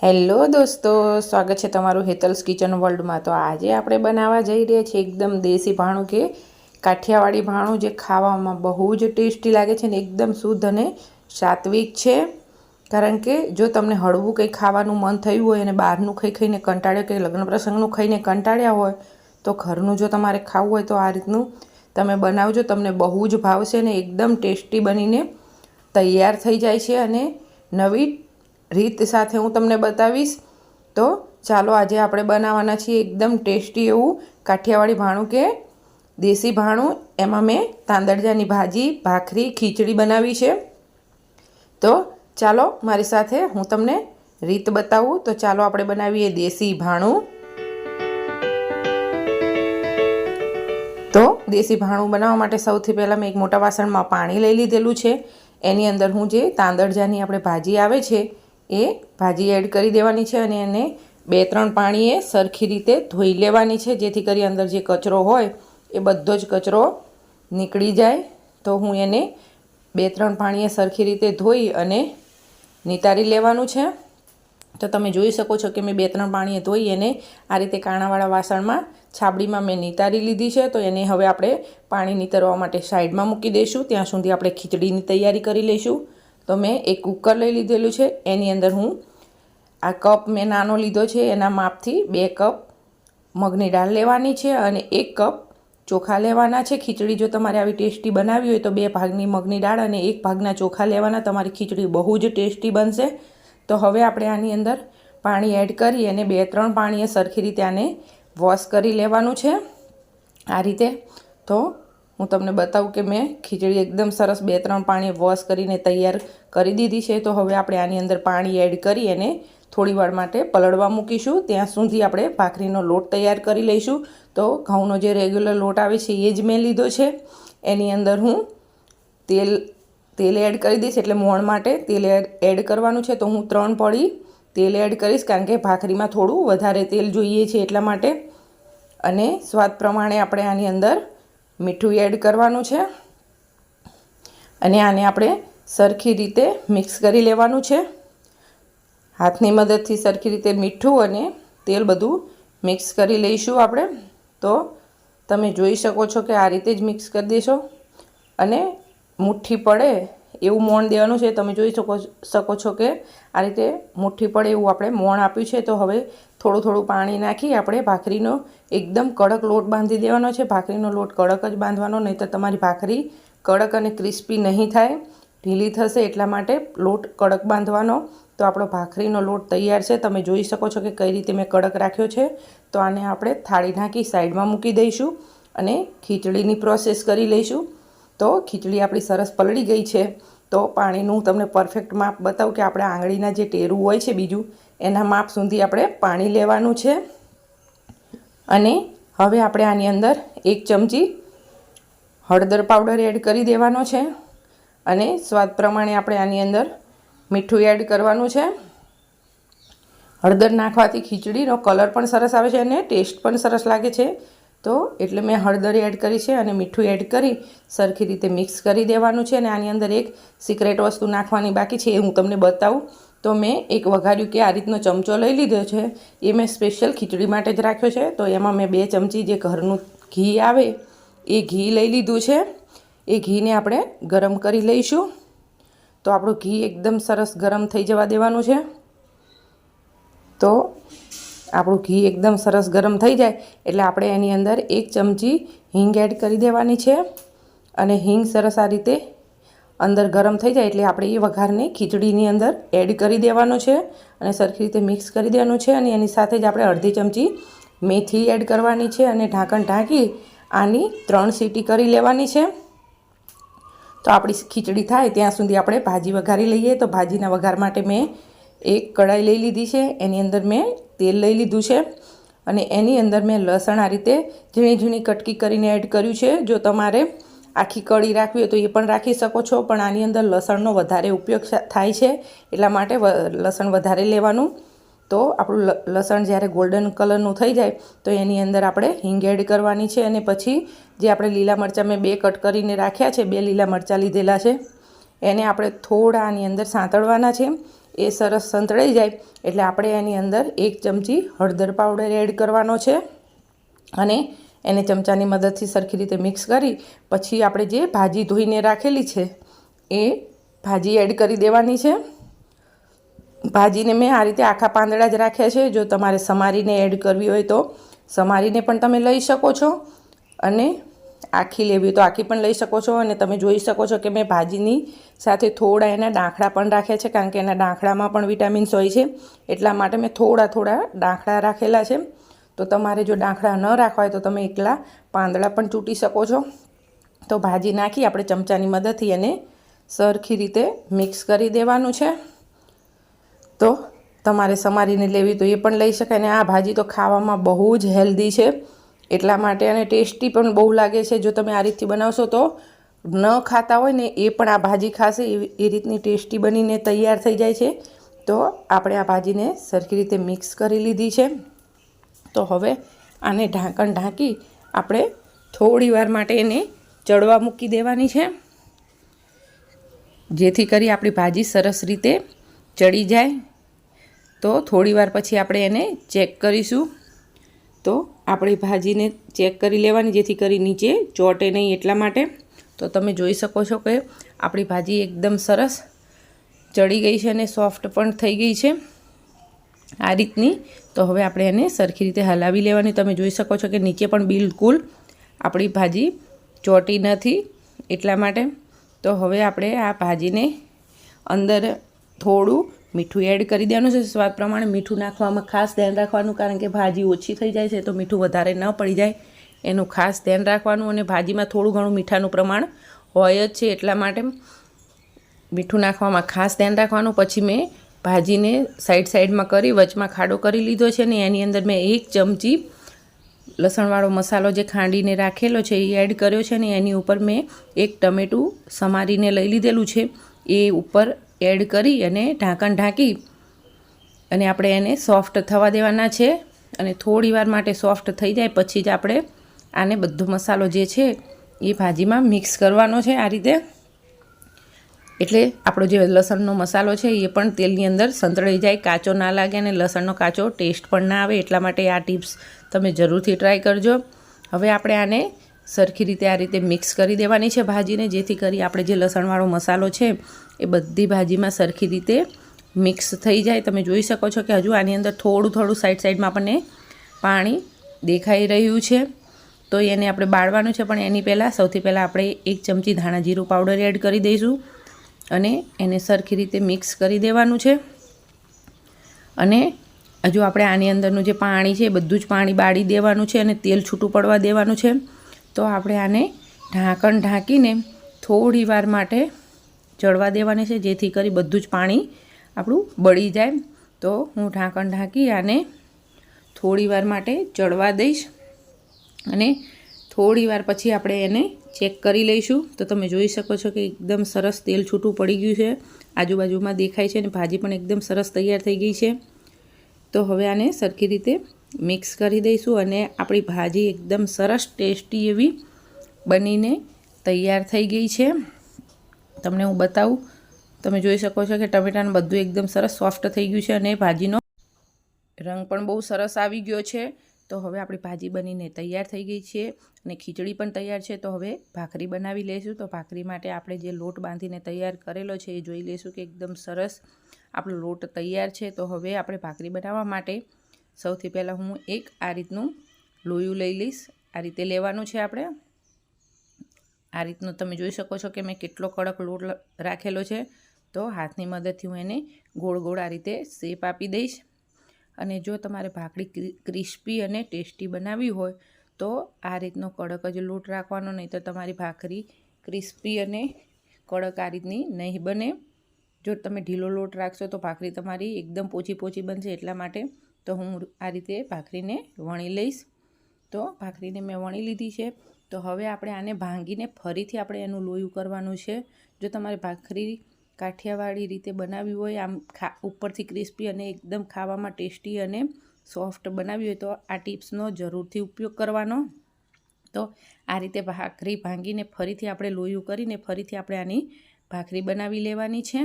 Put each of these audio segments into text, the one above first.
Hello દોસ્તો, સ્વાગત છે તમારું હેતલ્સ કિચન વર્લ્ડમાં। તો આજે આપણે બનાવવા જઈ રહ્યા છીએ એકદમ દેશી ભાણું કે કાઠિયાવાડી ભાણું, જે ખાવામાં બહુ જ ટેસ્ટી લાગે છે ને એકદમ શુદ્ધ અને સાત્વિક છે। કારણ કે જો તમને હળવું કંઈ ખાવાનું મન થયું હોય અને બહારનું ખાઈને કંટાળ્યો કે લગ્ન પ્રસંગનું ખાઈને કંટાળ્યા હોય તો ઘરનું જો તમારે ખાવું હોય તો આ રીતનું તમે બનાવજો, તમને બહુ જ ભાવશે ને એકદમ ટેસ્ટી બનીને તૈયાર થઈ જાય છે। અને નવી રીત સાથે હું તમને બતાવીશ। તો ચાલો આજે આપણે બનાવવાના છીએ એકદમ ટેસ્ટી એવું કાઠિયાવાડી ભાણું કે દેશી ભાણું। એમાં મેં તાંદળજાની ભાજી, ભાખરી, ખીચડી બનાવી છે। તો ચાલો મારી સાથે હું તમને રીત બતાવું। તો ચાલો આપણે બનાવીએ દેશી ભાણું। તો દેશી ભાણું બનાવવા માટે સૌથી પહેલાં મેં એક મોટા વાસણમાં પાણી લઈ લીધેલું છે। એની અંદર હું જે તાંદળજાની આપણે ભાજી આવે છે એ ભાજી એડ કરી દેવાની છે અને એને 2-3 પાણીએ સરખી રીતે ધોઈ લેવાની છે, જેથી કરી અંદર જે કચરો હોય એ બધો જ કચરો નીકળી જાય। તો હું એને 2-3 પાણીએ સરખી રીતે ધોઈ અને નિતારી લેવાનું છે। તો તમે જોઈ શકો છો કે મેં 2-3 પાણીએ ધોઈ એને આ રીતે કાણાવાળા વાસણમાં છાબડીમાં મેં નિતારી લીધી છે। તો એને હવે આપણે પાણી નિતારવા માટે સાઈડમાં મૂકી દઈશું, ત્યાં સુધી આપણે ખીચડીની તૈયારી કરી લઈશું। તો મેં એક કુકર લઈ લીધેલું છે, એની અંદર હું આ કપ મેં નાનો લીધો છે એના માપથી 2 કપ મગની દાળ લેવાની છે અને 1 કપ ચોખા લેવાના છે। ખીચડી જો તમારે આવી ટેસ્ટી બનાવવી હોય તો 2 ભાગની મગની દાળ અને 1 ભાગના ચોખા લેવાના, તમારી ખીચડી બહુ જ ટેસ્ટી બનશે। તો હવે આપણે આની અંદર પાણી એડ કરી અને 2-3 પાણીએ સરખી રીતે આને વોશ કરી લેવાનું છે આ રીતે। તો હું તમને બતાવું કે મેં ખીચડી એકદમ સરસ 2-3 પાણીએ વોશ કરીને તૈયાર કરી દીધી છે। તો હવે આપણે આની અંદર પાણી એડ કરી અને થોડી વાર માટે પલળવા મૂકીશું, ત્યાં સુધી આપણે ભાખરીનો લોટ તૈયાર કરી લઈશું। તો ઘઉંનો જે રેગ્યુલર લોટ આવે છે એ જ મેં લીધો છે। એની અંદર હું તેલ એડ કરી દઈશ, એટલે મોણ માટે તેલ એડ કરવાનું છે। તો હું 3 પળી તેલ એડ કરીશ, કારણ કે ભાખરીમાં થોડું વધારે તેલ જોઈએ છે એટલા માટે। અને સ્વાદ પ્રમાણે આપણે આની અંદર મીઠું એડ કરવાનું છે અને આને આપણે સરખી રીતે મિક્સ કરી લેવાનું છે। હાથની મદદથી સરખી રીતે મીઠું અને તેલ બધું મિક્સ કરી લઈશું આપણે। તો તમે જોઈ શકો છો કે આ રીતે જ મિક્સ કરી દેશો અને મુઠ્ઠી પડે એવું મોણ દેવાનું છે। તમે જોઈ શકો છો કે આ રીતે મુઠ્ઠી પડે એવું આપણે મોણ આપ્યું છે। તો હવે થોડું થોડું પાણી નાખી આપણે ભાખરીનો એકદમ કડક લોટ બાંધી દેવાનો છે। ભાખરીનો લોટ કડક જ બાંધવાનો, નહીં તો તમારી ભાખરી કડક અને ક્રિસ્પી નહીં થાય, ઢીલી થશે। એટલા માટે લોટ કડક બાંધવાનો। તો આપણો ભાખરીનો લોટ તૈયાર છે, તમે જોઈ શકો છો કે કઈ રીતે મેં કડક રાખ્યો છે। તો આને આપણે થાળી ઢાંકી સાઈડમાં મૂકી દઈશું અને ખીચડીની પ્રોસેસ કરી લઈશું। તો ખીચડી આપણી સરસ પલળી ગઈ છે। તો પાણીનું તમને પરફેક્ટ માપ બતાવું કે આપણે આંગળીના જે ટેરું હોય છે બીજું, એના માપ સુધી આપણે પાણી લેવાનું છે। અને હવે આપણે આની અંદર 1 ચમચી હળદર પાવડર એડ કરી દેવાનો છે અને સ્વાદ પ્રમાણે આપણે આની અંદર મીઠું એડ કરવાનું છે। હળદર નાખવાથી ખીચડીનો કલર પણ સરસ આવે છે અને ટેસ્ટ પણ સરસ લાગે છે। તો એટલે મેં હળદર એડ કરી છે અને મીઠું એડ કરી સરખી રીતે મિક્સ કરી દેવાનું છે। અને આની અંદર એક સિક્રેટ વસ્તુ નાખવાની બાકી છે, એ હું તમને બતાવું। તો મેં એક વઘાર્યું કે આ રીતનો ચમચો લઈ લીધો છે, એ મેં સ્પેશિયલ ખીચડી માટે જ રાખ્યો છે। તો એમાં મેં 2 ચમચી જે ઘરનું ઘી આવે એ ઘી લઈ લીધું છે। એ ઘીને આપણે ગરમ કરી લઈશું। તો આપણું ઘી એકદમ સરસ ગરમ થઈ જવા દેવાનું છે। તો આપણું ઘી એકદમ સરસ ગરમ થઈ જાય એટલે આપણે એની અંદર 1 ચમચી હિંગ એડ કરી દેવાની છે અને હિંગ સરસ આ રીતે અંદર ગરમ થઈ જાય એટલે આપણે એ વઘારને ખીચડીની અંદર એડ કરી દેવાનો છે અને સરખી રીતે મિક્સ કરી દેવાનું છે। અને એની સાથે જ આપણે અડધી ચમચી મેથી એડ કરવાની છે અને ઢાંકણ ઢાંકી આની 3 સીટી કરી લેવાની છે। તો આપણી ખીચડી થાય ત્યાં સુધી આપણે ભાજી વઘારી લઈએ। તો ભાજીના વઘાર માટે મેં એક કઢાઈ લઈ લીધી છે, એની અંદર મેં તેલ લઈ લીધું છે અને એની અંદર મેં લસણ આ રીતે ઝીણી ઝીણી કટકી કરીને એડ કર્યું છે। જો તમારે આખી કળી રાખવી હોય તો એ પણ રાખી શકો છો, પણ આની અંદર લસણનો વધારે ઉપયોગ થાય છે એટલા માટે લસણ વધારે લેવાનું। તો આપણું લસણ જ્યારે ગોલ્ડન કલરનું થઈ જાય તો એની અંદર આપણે હિંગ એડ કરવાની છે અને પછી જે આપણે લીલા મરચાં મેં 2 કટ કરીને રાખ્યા છે, 2 લીલા મરચાં લીધેલા છે, એને આપણે થોડા આની અંદર સાંતળવાના છે। એ સરસ સંતળાઈ જાય એટલે આપણે એની અંદર 1 ચમચી હળદર પાવડર એડ કરવાનો છે અને એને ચમચાની મદદથી સરખી રીતે મિક્સ કરી પછી આપણે જે ભાજી ધોઈને રાખેલી છે એ ભાજી એડ કરી દેવાની છે। ભાજીને મેં આ રીતે આખા પાંદડા જ રાખ્યા છે। જો તમારે સમારીને એડ કરવી હોય તો સમારીને પણ તમે લઈ શકો છો અને આખી લેવી હોય તો આખી પણ લઈ શકો છો। અને તમે જોઈ શકો છો કે મેં ભાજીની સાથે થોડા એના ડાંખડા પણ રાખ્યા છે કારણ કે એના ડાંખડામાં પણ વિટામિન્સ હોય છે એટલા માટે મેં થોડા ડાંખડા રાખેલા છે। તો તમારે જો ડાંખડા ન રાખવા હોય તો તમે એકલા પાંદડા પણ ચૂંટી શકો છો। તો ભાજી નાખી આપણે ચમચાની મદદથી એને સરખી રીતે મિક્સ કરી દેવાનું છે। તો તમારે સમારીને લેવી તો એ પણ લઈ શકાય અને આ ભાજી તો ખાવામાં બહુ જ હેલ્ધી છે એટલા માટે અને ટેસ્ટી પણ બહુ લાગે છે। જો તમે આ રીતથી બનાવશો તો ન ખાતા હોય ને એ પણ આ ભાજી ખાશે એ રીતની ટેસ્ટી બનીને તૈયાર થઈ જાય છે। તો આપણે આ ભાજીને સરખી રીતે મિક્સ કરી લીધી છે। તો હવે આને ઢાંકણ ઢાંકી આપણે થોડી વાર માટે એને ચડવા મૂકી દેવાની છે જેથી કરી આપણી ભાજી સરસ રીતે ચડી જાય। તો થોડી વાર પછી આપણે એને ચેક કરીશું। તો આપણી ભાજીને ચેક કરી લેવાની જેથી કરી નીચે ચોંટે નહીં એટલા માટે। તો તમે જોઈ શકો છો કે આપણી ભાજી એકદમ સરસ ચડી ગઈ છે અને સોફ્ટ પણ થઈ ગઈ છે આ રીતની। તો હવે આપણે એને સરખી રીતે હલાવી લેવાની। તમે જોઈ શકો છો કે નીચે પણ બિલકુલ આપણી ભાજી ચોંટી નથી એટલા માટે। તો હવે આપણે આ ભાજીને અંદર થોડું મીઠું એડ કરી દેવાનું છે। સ્વાદ પ્રમાણે મીઠું નાખવામાં ખાસ ધ્યાન રાખવાનું કારણ કે ભાજી ઓછી થઈ જાય છે તો મીઠું વધારે ન પડી જાય એનું ખાસ ધ્યાન રાખવાનું। અને ભાજીમાં થોડું ઘણું મીઠાનું પ્રમાણ હોય જ છે એટલા માટે મીઠું નાખવામાં ખાસ ધ્યાન રાખવાનું। પછી મેં ભાજીને સાઈડમાં કરી વચમાં ખાડો કરી લીધો છે ને એની અંદર મેં 1 ચમચી લસણવાળો મસાલો જે ખાંડીને રાખેલો છે એ એડ કર્યો છે ને એની ઉપર મેં 1 ટમેટું સમારીને લઈ લીધેલું છે એ ઉપર એડ કરી અને ઢાંકણ ઢાંકી અને આપણે એને સોફ્ટ થવા દેવાના છે। અને થોડી વાર માટે સોફ્ટ થઈ જાય પછી જ આપણે આને બધો મસાલો જે છે એ ભાજીમાં મિક્સ કરવાનો છે આ રીતે। એટલે આપણો જે લસણનો મસાલો છે એ પણ તેલની અંદર સંતળાઈ જાય, કાચો ના લાગે અને લસણનો કાચો ટેસ્ટ પણ ના આવે એટલા માટે આ ટિપ્સ તમે જરૂરથી ટ્રાય કરજો। હવે આપણે આને સરખી રીતે આ રીતે મિક્સ કરી દેવાની છે ભાજીને જેથી કરી આપણે જે લસણવાળો મસાલો છે એ બધી ભાજીમાં સરખી રીતે મિક્સ થઈ જાય। તમે જોઈ શકો છો કે હજુ આની અંદર થોડું સાઈડમાં આપણને પાણી દેખાઈ રહ્યું છે તો એને આપણે બાળવાનું છે। પણ એની પહેલાં સૌથી પહેલાં આપણે 1 ચમચી ધાણા જીરું પાવડર એડ કરી દઈશું અને એને સરખી રીતે મિક્સ કરી દેવાનું છે। અને હજુ આપણે આની અંદરનું જે પાણી છે એ બધું જ પાણી બાળી દેવાનું છે અને તેલ છૂટું પડવા દેવાનું છે। તો આપણે આને ઢાંકણ ઢાંકીને થોડી વાર માટે ચડવા દેવાની છે જેથી કરી બધું જ પાણી આપણું બળી જાય। તો હું ઢાંકણ ઢાંકી આને થોડી વાર માટે ચડવા દઈશ અને થોડી વાર પછી આપણે એને ચેક કરી લઈશું। તો તમે જોઈ શકો છો કે એકદમ સરસ તેલ છૂટું પડી ગયું છે, આજુબાજુમાં દેખાય છે અને ભાજી પણ એકદમ સરસ તૈયાર થઈ ગઈ છે। તો હવે આને સરખી રીતે મિક્સ કરી દઈશું અને આપણી ભાજી એકદમ સરસ ટેસ્ટી એવી બનીને તૈયાર થઈ ગઈ છે। તમને હું બતાવું, તમે જોઈ શકો છો કે ટમેટાનું બધું એકદમ સરસ સોફ્ટ થઈ ગયું છે અને ભાજીનો રંગ પણ બહુ સરસ આવી ગયો છે। તો હવે આપણી ભાજી બનીને તૈયાર થઈ ગઈ છે અને ખીચડી પણ તૈયાર છે। તો હવે ભાખરી બનાવી લઈશું। તો ભાખરી માટે આપણે જે લોટ બાંધીને તૈયાર કરેલો છે એ જોઈ લઈશું કે એકદમ સરસ આપણો લોટ તૈયાર છે। તો હવે આપણે ભાખરી બનાવવા માટે સૌથી પહેલાં હું એક આ રીતનું લોયું લઈ લઈશ। આ રીતે લેવાનું છે આપણે। આ રીતનું તમે જોઈ શકો છો કે મેં કેટલો કડક લોટ રાખેલો છે। તો હાથની મદદથી હું એને ગોળ આ રીતે શેપ આપી દઈશ। અને જો તમારે ભાખરી ક્રિસ્પી અને ટેસ્ટી બનાવવી હોય તો આ રીતનો કડક જ લોટ રાખવાનો, નહીં તો તમારી ભાખરી ક્રિસ્પી અને કડક આ રીતની નહીં બને। જો તમે ઢીલો લોટ રાખશો તો ભાખરી તમારી એકદમ પોચી બનશે એટલા માટે તો હું આ રીતે ભાખરીને વણી લઈશ। તો ભાખરીને મેં વણી લીધી છે। તો હવે આપણે આને ભાંગીને ફરીથી આપણે એનું લોયું કરવાનું છે। જો તમારે ભાખરી કાઠિયાવાડી રીતે બનાવવી હોય, આમ ઉપરથી ક્રિસ્પી અને એકદમ ખાવામાં ટેસ્ટી અને સોફ્ટ બનાવવી હોય તો આ ટિપ્સનો જરૂરથી ઉપયોગ કરવાનો। તો આ રીતે ભાખરી ભાંગીને ફરીથી આપણે લોયું કરીને ફરીથી આપણે આની ભાખરી બનાવી લેવાની છે।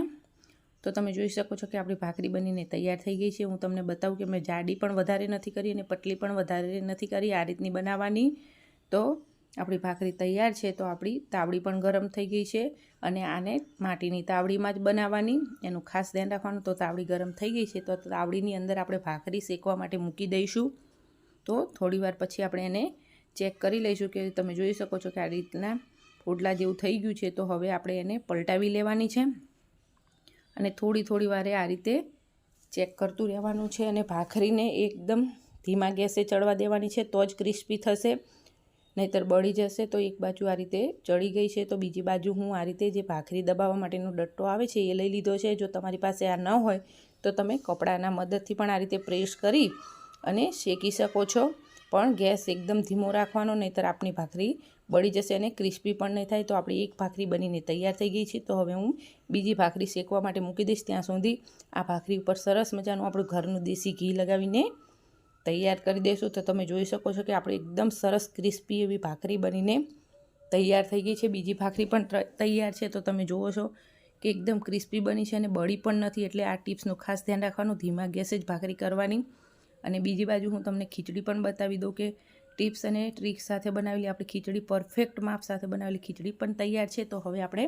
તો તમે જોઈ શકો છો કે આપણી ભાખરી બનીને તૈયાર થઈ ગઈ છે. હું તમને બતાવું કે મેં જાડી પણ વધારે નથી કરી અને પતલી પણ વધારે નથી કરી, આ રીતની બનાવવાની. તો આપણી ભાખરી તૈયાર છે. તો આપણી તાવડી પણ ગરમ થઈ ગઈ છે અને આને માટીની તાવડીમાં જ બનાવવાની, એનું ખાસ ધ્યાન રાખવાનું. તો તાવડી ગરમ થઈ ગઈ છે તો તાવડીની અંદર આપણે ભાખરી શેકવા માટે મૂકી દઈશું. તો થોડી વાર પછી આપણે એને ચેક કરી લઈશું કે તમે જોઈ શકો છો કે આ રીતના ફોડલા જેવું થઈ ગયું છે. તો હવે આપણે એને પલટાવી લેવાની છે અને થોડી વારે આ રીતે ચેક કરતું રહેવાનું છે અને ભાખરીને એકદમ ધીમા ગેસે ચડવા દેવાની છે, તો જ ક્રિસ્પી થશે, નહીંતર બળી જશે. તો એક બાજુ આ રીતે ચડી ગઈ છે તો બીજી બાજુ હું આ રીતે જે ભાખરી દબાવવા માટેનો ડટ્ટો આવે છે એ લઈ લીધો છે. જો તમારી પાસે આ ન હોય તો તમે કપડાના મદદથી પણ આ રીતે પ્રેસ કરી અને શેકી શકો છો, પણ ગેસ એકદમ ધીમો રાખવાનો, નહીંતર આપણી ભાખરી બળી જશે અને ક્રિસ્પી પણ નહીં થાય. તો આપણી એક ભાખરી બનીને તૈયાર થઈ ગઈ છે. તો હવે હું બીજી ભાખરી શેકવા માટે મૂકી દઈશ. ત્યાં સુધી આ ભાખરી ઉપર સરસ મજાનું આપણું ઘરનું દેશી ઘી લગાવીને તૈયાર કરી દઈશું. તો તમે જોઈ શકો છો કે આપણે એકદમ સરસ ક્રિસ્પી એવી ભાખરી બનીને તૈયાર થઈ ગઈ છે. બીજી ભાખરી પણ તૈયાર છે. તો તમે જુઓ છો કે એકદમ ક્રિસ્પી બની છે અને બળી પણ નથી. એટલે આ ટિપ્સનું ખાસ ધ્યાન રાખવાનું, ધીમા ગેસે જ ભાખરી કરવાની. અને બીજી બાજુ હું તમને ખીચડી પણ બતાવી દઉં કે ટિપ્સ અને ટ્રિક્સ સાથે બનાવેલી આપણી ખીચડી, પરફેક્ટ માપ સાથે બનાવેલી ખીચડી પણ તૈયાર છે. તો હવે આપણે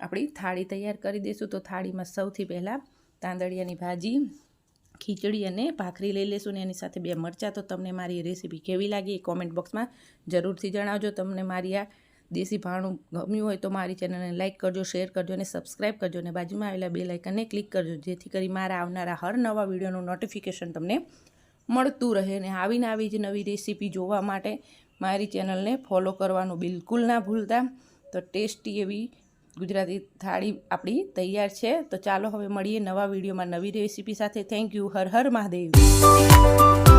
આપણી થાળી તૈયાર કરી દઈશું. તો થાળીમાં સૌથી પહેલાં તાંદળિયાની ભાજી, ખીચડી અને ભાખરી લઈ લેશું ને એની સાથે 2 મરચાં. તો તમને મારી રેસીપી કેવી લાગી એ કોમેન્ટ બોક્સમાં જરૂરથી જણાવજો. તમને મારી આ દેશી ભાણું ગમ્યું હોય તો મારી ચેનલને લાઇક કરજો, શેર કરજો અને સબસ્ક્રાઈબ કરજો અને બાજુમાં આવેલા બેલ આઇકનને ક્લિક કરજો, જેથી કરી મારા આવનારા હર નવા વિડીયોનું નોટિફિકેશન તમને મળતું રહે. અને આવી જ નવી રેસીપી જોવા માટે મારી ચેનલને ફોલો કરવાનું બિલકુલ ના ભૂલતા. તો ટેસ્ટી એવી ગુજરાતી થાળી આપણી તૈયાર છે. તો ચાલો હવે મળીએ નવા વિડીયોમાં નવી રેસીપી સાથે. Thank you. હર હર મહાદેવ.